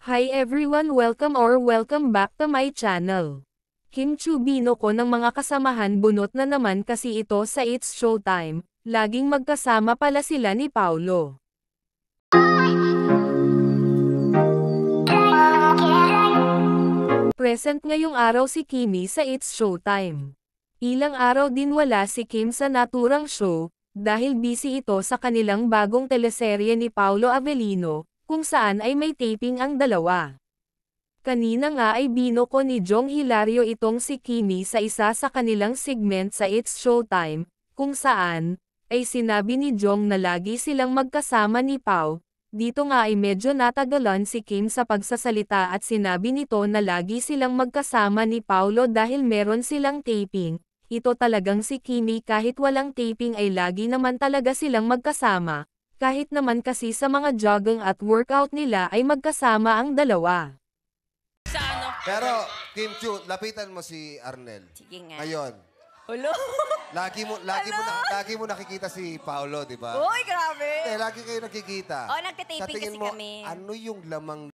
Hi everyone, welcome back to my channel. Kim Chu Bino ko ng mga kasamahan bunot na naman kasi ito sa It's Showtime, laging magkasama pala sila ni Paulo. Present ngayong araw si Kimi sa It's Showtime. Ilang araw din wala si Kim sa naturang show, dahil busy ito sa kanilang bagong teleserye ni Paulo Avellino, kung saan ay may taping ang dalawa. Kanina nga ay binoko ni Jong Hilario itong si Kimi sa isa sa kanilang segment sa It's Showtime, kung saan, ay sinabi ni Jong na lagi silang magkasama ni Pao. Dito nga ay medyo natagalan si Kim sa pagsasalita at sinabi nito na lagi silang magkasama ni Paulo dahil meron silang taping. Ito talagang si Kimi kahit walang taping ay lagi naman talaga silang magkasama. Kahit naman kasi sa mga jogging at workout nila ay magkasama ang dalawa. Sa ano? Pero, Kim Chu, lapitan mo si Arnel. Sige nga. Ngayon. Ulo. Lagi mo nakikita si Paolo, di ba? Uy, grabe. Lagi kayo nakikita. Oh, nagtitaping Sa tingin kasi mo, kami. ano yung lamang